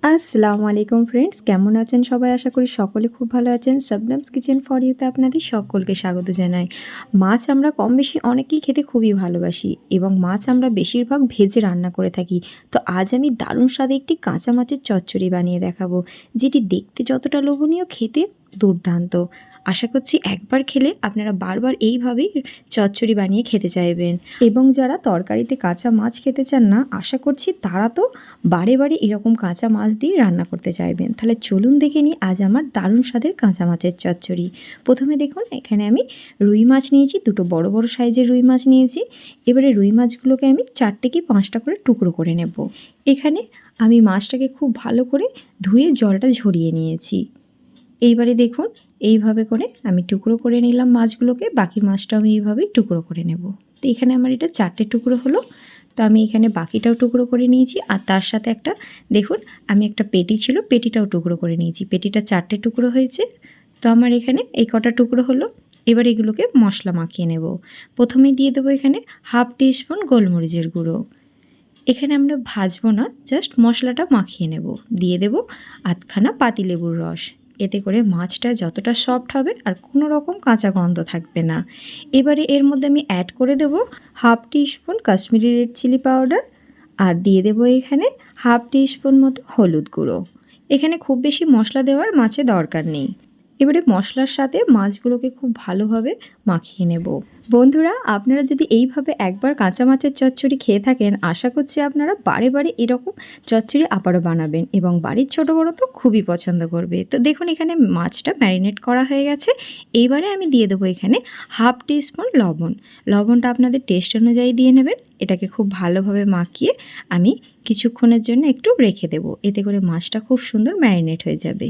আসসালামু আলাইকুম ফ্রেন্ডস, কেমন আছেন সবাই? আশা করি সকলে খুব ভালো আছেন। সাবনামস কিচেন ফর ইউতে আপনাদের সকলকে স্বাগত জানাই। মাছ আমরা কম বেশি অনেকেই খেতে খুবই ভালোবাসি এবং মাছ আমরা বেশিরভাগ ভেজে রান্না করে থাকি। তো আজ আমি দারুণ স্বাদে একটি কাঁচা মাছের চচ্চড়ি বানিয়ে দেখাবো, যেটি দেখতে যতটা লোভনীয়, খেতে দুর্দান্ত। আশা করছি একবার খেলে আপনারা বারবার এইভাবেই চচ্চড়ি বানিয়ে খেতে চাইবেন। এবং যারা তরকারিতে কাঁচা মাছ খেতে চান না, আশা করছি তারা তো বারে বারে এরকম কাঁচা মাছ দিয়ে রান্না করতে চাইবেন। তাহলে চলুন দেখে নিই আজ আমার দারুণ স্বাদের কাঁচা মাছের চচ্চড়ি। প্রথমে দেখুন, এখানে আমি রুই মাছ নিয়েছি, দুটো বড় বড় সাইজের রুই মাছ নিয়েছি। এবারে রুই মাছগুলোকে আমি 4টে কি 5টা করে টুকরো করে নেব। এখানে আমি মাছটাকে খুব ভালো করে ধুয়ে জলটা ঝরিয়ে নিয়েছি। এইবারে দেখুন, এইভাবে করে আমি টুকরো করে নিলাম মাছগুলোকে, বাকি মাছটা আমি এইভাবেই টুকরো করে নেব। তো এখানে আমার এটা 4টে টুকরো হলো। তো আমি এখানে বাকিটাও টুকরো করে নিয়েছি, আর তার সাথে একটা দেখুন, আমি একটা পেটি ছিল, পেটিটাও টুকরো করে নিয়েছি। পেটিটা 4টে টুকরো হয়েছে। তো আমার এখানে এই কটা টুকরো হলো। এবার এগুলোকে মশলা মাখিয়ে নেব। প্রথমে দিয়ে দেবো এখানে 1/2 টিস্পুন গোলমরিচের গুঁড়ো। এখানে আমরা ভাজবো না, জাস্ট মশলাটা মাখিয়ে নেব। দিয়ে দেব আধখানা পাতিলেবুর রস। এতে করে মাছটা যতটা সফট হবে আর কোনো রকম কাঁচা গন্ধ থাকবে না। এবারে এর মধ্যে আমি অ্যাড করে দেব 1/2 teaspoon Kashmiri red chilli powder, আর দিয়ে দেবো এখানে 1/2 টিস্পুন মতো হলুদ গুঁড়ো। এখানে খুব বেশি মশলা দেওয়ার মাছে দরকার নেই। এবারে মশলার সাথে মাছগুলোকে খুব ভালোভাবে মাখিয়ে নেব। বন্ধুরা, আপনারা যদি এইভাবে একবার কাঁচা মাছের চচ্চড়ি খেয়ে থাকেন, আশা করছি আপনারা বারে বারে এরকম চচ্চড়ি আবারও বানাবেন এবং বাড়ির ছোটো বড়ো তো খুবই পছন্দ করবে। তো দেখুন, এখানে মাছটা ম্যারিনেট করা হয়ে গেছে। এইবারে আমি দিয়ে দেবো এখানে 1/2 টিস্পুন লবণ। লবণটা আপনাদের টেস্ট অনুযায়ী দিয়ে নেবেন। এটাকে খুব ভালোভাবে মাখিয়ে আমি কিছুক্ষণের জন্য একটু রেখে দেব। এতে করে মাছটা খুব সুন্দর ম্যারিনেট হয়ে যাবে।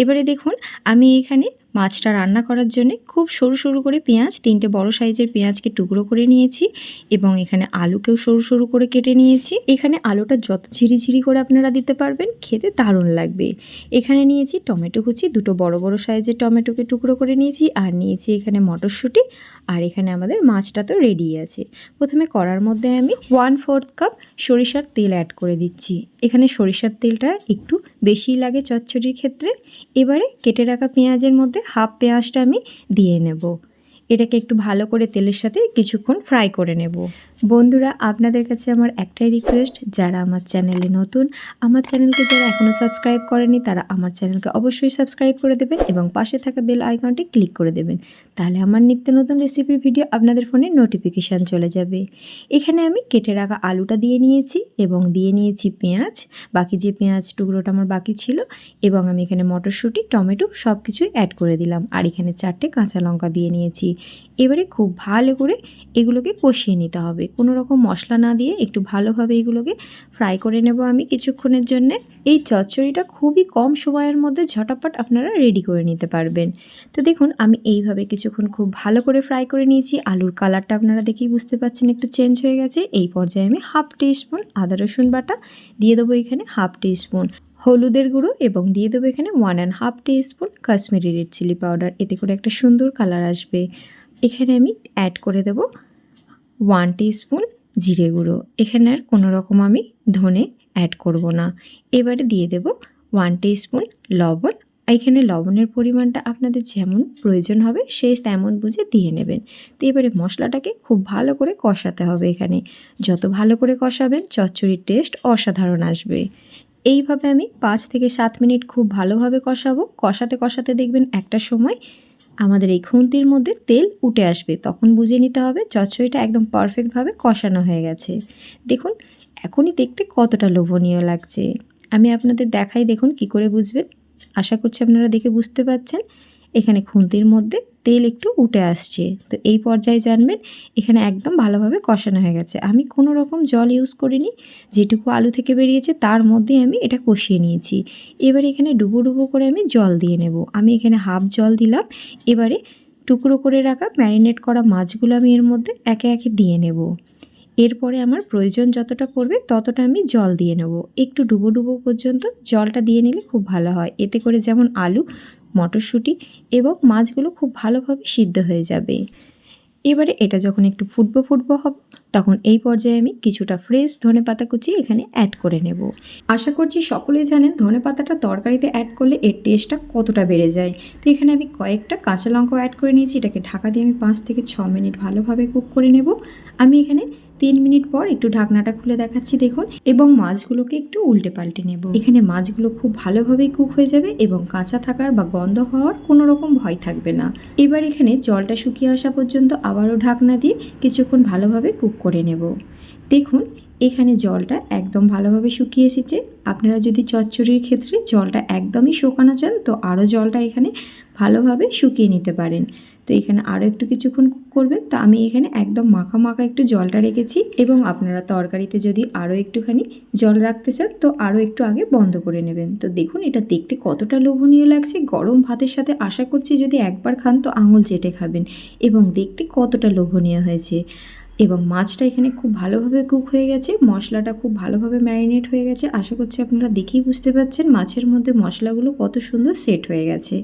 এবারে দেখুন, আমি এখানে মাছটা রান্না করার জন্য খুব সরু সরু করে পেঁয়াজ, 3টে বড় সাইজের পেঁয়াজকে টুকরো করে নিয়েছি এবং এখানে আলুকেও সরু সরু করে কেটে নিয়েছি। এখানে আলুটা যত ঝিরিঝিরি করে আপনারা দিতে পারবেন, খেতে দারুণ লাগবে। এখানে নিয়েছি টমেটো কুচি, দুটো বড় বড় সাইজের টমেটোকে টুকরো করে নিয়েছি, আর নিয়েছি এখানে মটরশুঁটি, আর এখানে আমাদের মাছটা তো রেডি আছে। প্রথমে কড়ার মধ্যে আমি 1/4 কাপ সরিষার তেল অ্যাড করে দিচ্ছি। এখানে সরিষার তেলটা একটু বেশিই লাগে চচ্চড়ির ক্ষেত্রে। এবারে কেটে রাখা পেঁয়াজের মধ্যে হাফ পেঁয়াজটা আমি দিয়ে নেব। এটাকে একটু ভালো করে তেলের সাথে কিছুক্ষণ ফ্রাই করে নেব। বন্ধুরা, আপনাদের কাছে আমার একটাই রিকোয়েস্ট, যারা আমার চ্যানেলে নতুন, আমার চ্যানেলকে যারা এখনও সাবস্ক্রাইব করেনি, তারা আমার চ্যানেলকে অবশ্যই সাবস্ক্রাইব করে দেবেন এবং পাশে থাকা বেল আইকনটি ক্লিক করে দেবেন। তাহলে আমার নিত্য নতুন রেসিপির ভিডিও আপনাদের ফোনে নোটিফিকেশান চলে যাবে। এখানে আমি কেটে রাখা আলুটা দিয়ে নিয়েছি এবং দিয়ে নিয়েছি পেঁয়াজ, বাকি যে পেঁয়াজ টুকরোটা আমার বাকি ছিল, এবং আমি এখানে মটরশুঁটি, টমেটো সব কিছুই অ্যাড করে দিলাম, আর এখানে 4টে কাঁচা লঙ্কা দিয়ে নিয়েছি। এবারে খুব ভালো করে এগুলোকে কষিয়ে নিতে হবে, কোনো রকম মশলা না দিয়ে একটু ভালোভাবে এগুলোকে ফ্রাই করে নেব আমি কিছুক্ষণের জন্যে। এই চচ্চড়িটা খুবই কম সময়ের মধ্যে ঝটাপট আপনারা রেডি করে নিতে পারবেন। তো দেখুন, আমি এইভাবে কিছুক্ষণ খুব ভালো করে ফ্রাই করে নিয়েছি। আলুর কালারটা আপনারা দেখেই বুঝতে পারছেন একটু চেঞ্জ হয়ে গেছে। এই পর্যায়ে আমি 1/2 টিস্পুন আদা রসুন বাটা দিয়ে দেবো, এখানে 1/2 টিস্পুন হলুদের গুঁড়ো, এবং দিয়ে দেবো এখানে 1.5 teaspoon Kashmiri red chilli powder. এতে করে একটা সুন্দর কালার আসবে। এখানে আমি অ্যাড করে দেব 1 টিস্পুন জিরে গুঁড়ো। এখানে আর কোনো রকম আমি ধনে অ্যাড করব না। এবারে দিয়ে দেব 1 টিস্পুন লবণ। এখানে লবণের পরিমাণটা আপনাদের যেমন প্রয়োজন হবে সেই তেমন বুঝে দিয়ে নেবেন। তো এবারে মশলাটাকে খুব ভালো করে কষাতে হবে। এখানে যত ভালো করে কষাবেন, চচ্চড়ির টেস্ট অসাধারণ আসবে। এইভাবে আমি 5 থেকে 7 মিনিট খুব ভালোভাবে কষাবো। কষাতে কষাতে দেখবেন একটা সময় আমাদের এই খুন্তির মধ্যে তেল উঠে আসবে, তখন বুঝে নিতে হবে চচ্চড়িটা একদম পারফেক্টভাবে কষানো হয়ে গেছে। দেখুন, এখনই দেখতে কতটা লোভনীয় লাগছে। আমি আপনাদের দেখাই, দেখুন কি করে বুঝবেন। আশা করছি আপনারা দেখে বুঝতে পারছেন। এখানে খুন্তির মধ্যে তেল একটু উঠে আসছে, তো এই পর্যায়ে জানবেন এখানে একদম ভালোভাবে কষানো হয়ে গেছে। আমি কোনো রকম জল ইউজ করিনি, যেটুকু আলু থেকে বেরিয়েছে তার মধ্যে আমি এটা কষিয়ে নিয়েছি। এবারে এখানে ডুবো ডুবো করে আমি জল দিয়ে নেব। আমি এখানে হাফ জল দিলাম। এবারে টুকরো করে রাখা ম্যারিনেট করা মাছগুলো আমি এর মধ্যে একে একে দিয়ে নেব। এরপরে আমার প্রয়োজন যতটা পড়বে ততটা আমি জল দিয়ে নেব। একটু ডুবো ডুবো পর্যন্ত জলটা দিয়ে নিলে খুব ভালো হয়। এতে করে যেমন আলু, মটরশুঁটি এবং মাছগুলো খুব ভালোভাবে সিদ্ধ হয়ে যাবে। এবারে এটা যখন একটু ফুটবো হবে তখন এই পর্যায়ে আমি কিছুটা ফ্রেশ ধনেপাতা কুচি এখানে অ্যাড করে নেব। আশা করছি সকলেই জানেন ধনেপাতাটা তরকারিতে অ্যাড করলে এর টেস্টটা কতটা বেড়ে যায়। তো এখানে আমি কয়েকটা কাঁচা লঙ্কাও অ্যাড করে নিয়েছি। এটাকে ঢাকা দিয়ে আমি 5 থেকে 6 মিনিট ভালোভাবে কুক করে নেব। আমি এখানে 3 মিনিট পর একটু ঢাকনাটা খুলে দেখাচ্ছি দেখুন, এবং মাছগুলোকে একটু উল্টে পাল্টে নেব। এখানে মাছগুলো খুব ভালোভাবেই কুক হয়ে যাবে এবং কাঁচা থাকার বা গন্ধ হওয়ার কোনো রকম ভয় থাকবে না। এবার এখানে জলটা শুকিয়ে আসা পর্যন্ত আবারও ঢাকনা দিয়ে কিছুক্ষণ ভালোভাবে কুক করে নেব। দেখুন এখানে জলটা একদম ভালোভাবে শুকিয়ে এসেছে। আপনারা যদি চচ্চড়ির ক্ষেত্রে জলটা একদমই শুকানো চান তো আরও জলটা এখানে ভালোভাবে শুকিয়ে নিতে পারেন। তো এখানে আরও একটু কিছুক্ষণ কুক করবেন। তো আমি এখানে একদম মাখা মাখা একটু জলটা রেখেছি, এবং আপনারা তরকারিতে যদি আরও একটুখানি জল রাখতে চান তো আরও একটু আগে বন্ধ করে নেবেন। তো দেখুন এটা দেখতে কতটা লোভনীয় লাগছে। গরম ভাতের সাথে আশা করছি যদি একবার খান তো আঙুল চেটে খাবেন, এবং দেখতে কতটা লোভনীয় হয়েছে। এবং মাছটা এখানে খুব ভালোভাবে কুক হয়ে গেছে, মশলাটা খুব ভালোভাবে ম্যারিনেট হয়ে গেছে। আশা করছি আপনারা দেখেই বুঝতে পারছেন মাছের মধ্যে মশলাগুলো কত সুন্দর সেট হয়ে গেছে।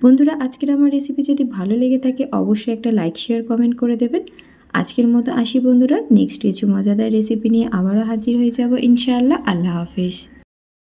বন্ধুরা আজকের আমার রেসিপি যদি ভালো লেগে থাকে অবশ্যই একটা লাইক শেয়ার কমেন্ট করে দেবেন। আজকের মতো আসি বন্ধুরা, নেক্সট কিছু মজাদার রেসিপি নিয়ে আবারও হাজির হয়ে যাব ইনশাআল্লাহ। আল্লাহ হাফেজ।